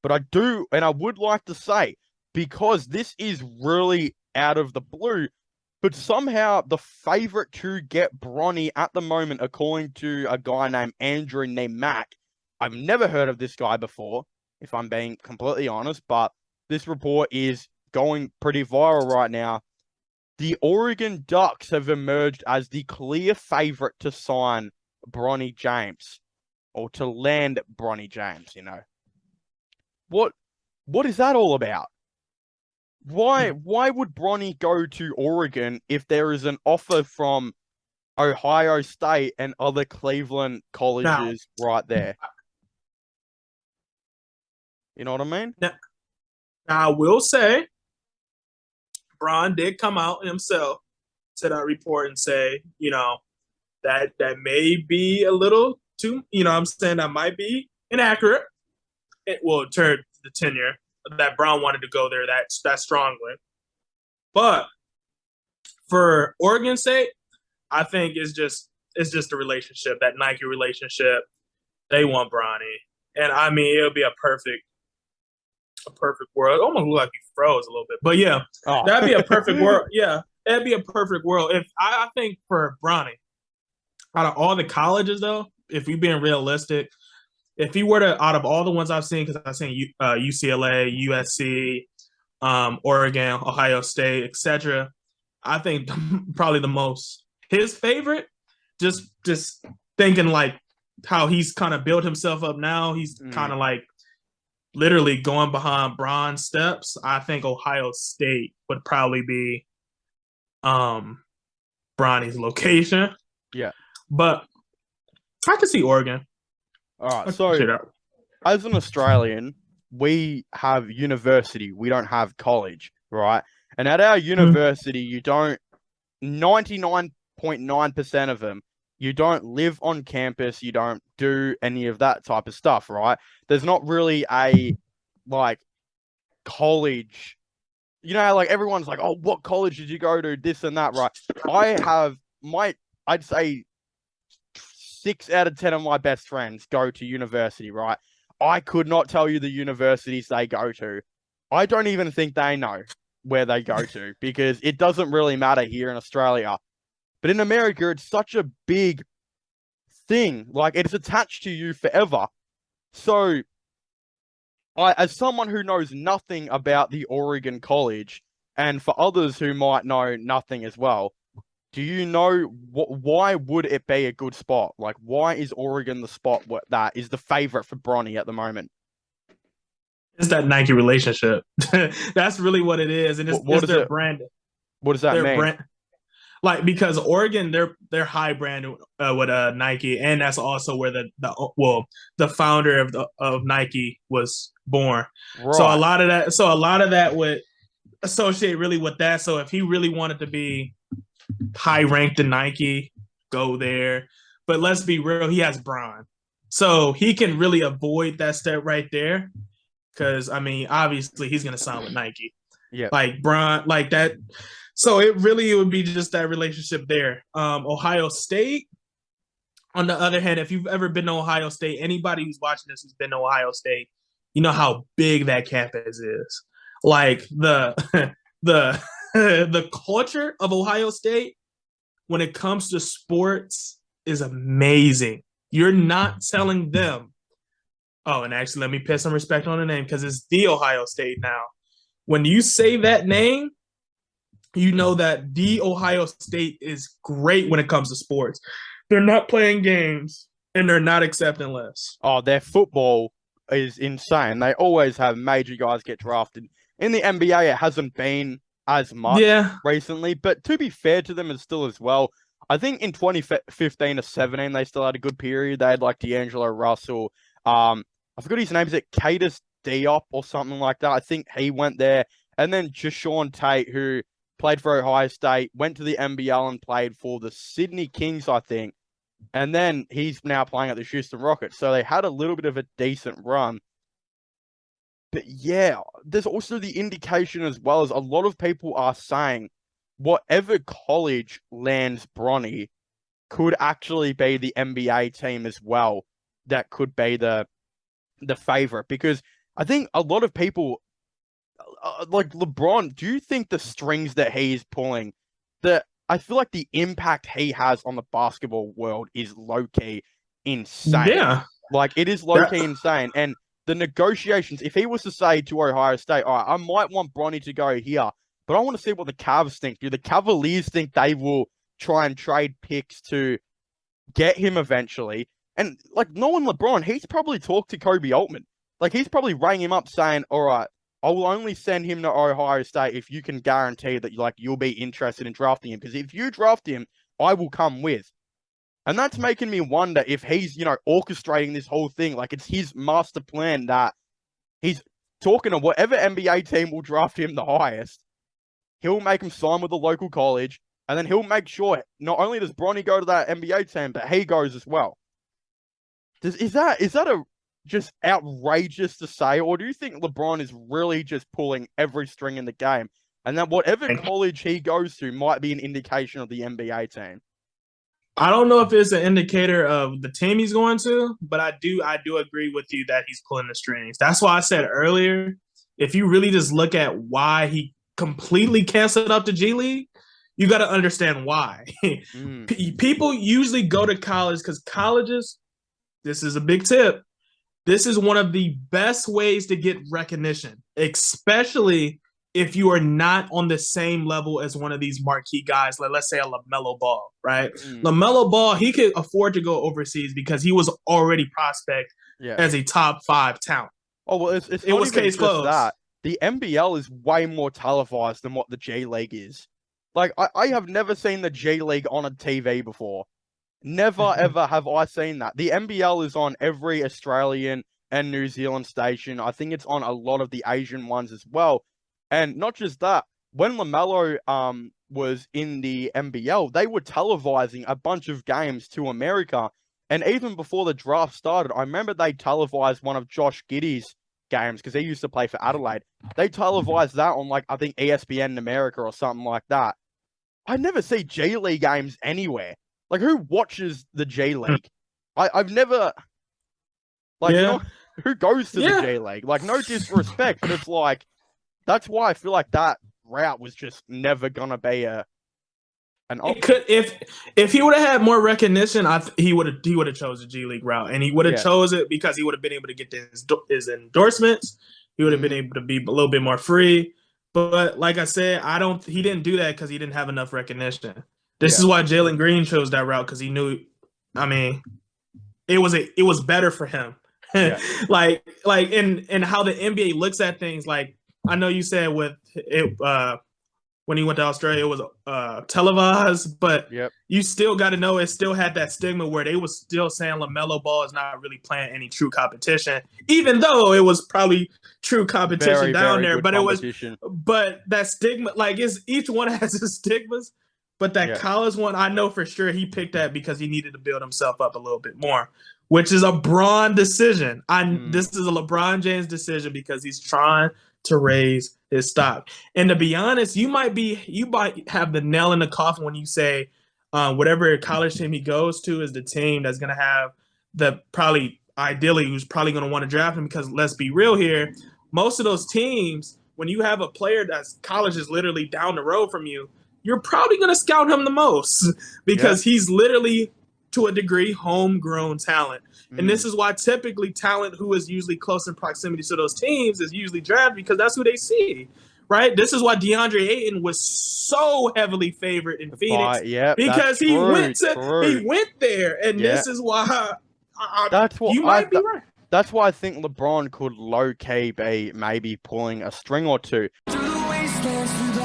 But I would like to say, because this is really out of the blue, but somehow the favorite to get Bronny at the moment, according to a guy named Andrew named Mac, I've never heard of this guy before, if I'm being completely honest, but this report is going pretty viral right now. The Oregon Ducks have emerged as the clear favorite to sign Bronny James, or to land Bronny James, What is that all about? Why would Bronny go to Oregon if there is an offer from Ohio State and other Cleveland Now, colleges right there? You know what I mean? now, I will say, Bron did come out himself to that report and say, that may be a little too, I'm saying that might be inaccurate. It will turn the tenure that Brown wanted to go there that strongly. But for Oregon's sake, I think it's just a relationship, that Nike relationship. They want Bronny. And I mean, it'll be a perfect world. It almost looked like he froze a little bit. But yeah, that'd be a perfect world. Yeah, that'd be a perfect world. If I think for Bronny, out of all the colleges though, if we're being realistic, if he were to, out of all the ones I've seen, because I've seen UCLA, USC, Oregon, Ohio State, etc., I think probably the most his favorite. Just thinking like how he's kind of built himself up now. He's kind of like literally going behind Bron's steps. I think Ohio State would probably be Bronny's location. Yeah, but I could see Oregon. All right, so as an Australian, we have university. We don't have college, right? And at our university, you don't, 99.9% of them, you don't live on campus. You don't do any of that type of stuff, right? There's not really a, college, like everyone's like, oh, what college did you go to? This and that, right? I'd say 6 out of 10 of my best friends go to university, right? I could not tell you the universities they go to. I don't even think they know where they go to because it doesn't really matter here in Australia. But in America, it's such a big thing. Like, it's attached to you forever. So, as someone who knows nothing about the Oregon College, and for others who might know nothing as well, do you know why would it be a good spot? Like, why is Oregon the spot that is the favorite for Bronny at the moment? It's that Nike relationship. That's really what it is, and it's their brand. What does that mean? Because Oregon, they're high brand with Nike, and that's also where the founder of Nike was born. Right. So a lot of that would associate really with that. So if he really wanted to be high ranked in Nike, go there. But let's be real, he has Bron. So he can really avoid that step right there. Because, I mean, obviously he's going to sign with Nike. Yeah. Like Bron, like that. So it would be just that relationship there. Ohio State, on the other hand, if you've ever been to Ohio State, anybody who's watching this who's been to Ohio State, you know how big that campus is. Like the culture of Ohio State when it comes to sports is amazing. You're not telling them. Oh, and actually, let me put some respect on the name because it's the Ohio State now. When you say that name, you know that the Ohio State is great when it comes to sports. They're not playing games, and they're not accepting less. Oh, their football is insane. They always have major guys get drafted. In the NBA, it hasn't been as much recently, but to be fair to them, it's still as well. I think in 2015 to 17, they still had a good period. They had like D'Angelo Russell. I forgot his name. Is it Cadus Diop or something like that? I think he went there. And then Jashawn Tate, who played for Ohio State, went to the NBL and played for the Sydney Kings, I think. And then he's now playing at the Houston Rockets. So they had a little bit of a decent run. But yeah, there's also the indication as well as a lot of people are saying whatever college lands Bronny could actually be the NBA team as well. That could be the favorite, because I think a lot of people, like LeBron, do you think the strings that he is pulling, I feel like the impact he has on the basketball world is low-key insane. Yeah. Like, it is low-key insane. And the negotiations, if he was to say to Ohio State, all right, I might want Bronny to go here, but I want to see what the Cavs think. Do the Cavaliers think they will try and trade picks to get him eventually? And, like, knowing LeBron, he's probably talked to Kobe Altman. Like, he's probably rang him up saying, all right, I will only send him to Ohio State if you can guarantee that you'll be interested in drafting him. Because if you draft him, I will come with. And that's making me wonder if he's, orchestrating this whole thing. Like, it's his master plan that he's talking to whatever NBA team will draft him the highest. He'll make him sign with a local college. And then he'll make sure not only does Bronny go to that NBA team, but he goes as well. Is that just outrageous to say, or do you think LeBron is really just pulling every string in the game, and that whatever college he goes to might be an indication of the NBA team? I don't know if it's an indicator of the team he's going to, but I do agree with you that he's pulling the strings. That's why I said earlier, if you really just look at why he completely canceled up the G League, you got to understand why. People usually go to college because colleges, this is a big tip, this is one of the best ways to get recognition, especially if you are not on the same level as one of these marquee guys, like let's say a LaMelo Ball, right? LaMelo Ball, he could afford to go overseas because he was already prospect as a top 5 talent. Oh, well, it was case closed. That. The NBL is way more televised than what the G League is. Like, I have never seen the G League on a TV before. Never, ever have I seen that. The NBL is on every Australian and New Zealand station. I think it's on a lot of the Asian ones as well. And not just that, when LaMelo was in the NBL, they were televising a bunch of games to America. And even before the draft started, I remember they televised one of Josh Giddey's games because he used to play for Adelaide. They televised that on, like, I think ESPN in America or something like that. I never see G League games anywhere. Like, who watches the G League? I've never, like, who goes to the G League? Like, no disrespect, but it's like, that's why I feel like that route was just never gonna be an option. It could, if he would have had more recognition, he would have chose the G League route, and he would have chose it because he would have been able to get his endorsements. He would have been able to be a little bit more free. But like I said, he didn't do that because he didn't have enough recognition. This is why Jalen Green chose that route, because he knew, I mean, it was better for him. like in how the NBA looks at things. Like, I know you said with it when he went to Australia, it was televised, but you still got to know it still had that stigma where they was still saying LaMelo Ball is not really playing any true competition, even though it was probably true competition down there. But but that stigma, like, each one has its stigmas. But that college one, I know for sure he picked that because he needed to build himself up a little bit more, which is a Bron decision. This is a LeBron James decision because he's trying to raise his stock. And to be honest, you might have the nail in the coffin when you say whatever college team he goes to is the team that's going to have who's probably going to want to draft him, because let's be real here, most of those teams, when you have a player that's college is literally down the road from you, you're probably going to scout him the most because he's literally, to a degree, homegrown talent. And this is why typically talent who is usually close in proximity to those teams is usually drafted, because that's who they see, right? This is why DeAndre Ayton was so heavily favored in Phoenix, because he went there. And this is why you might be right. That's why I think LeBron could low-key be maybe pulling a string or two. Through the wastelands, through the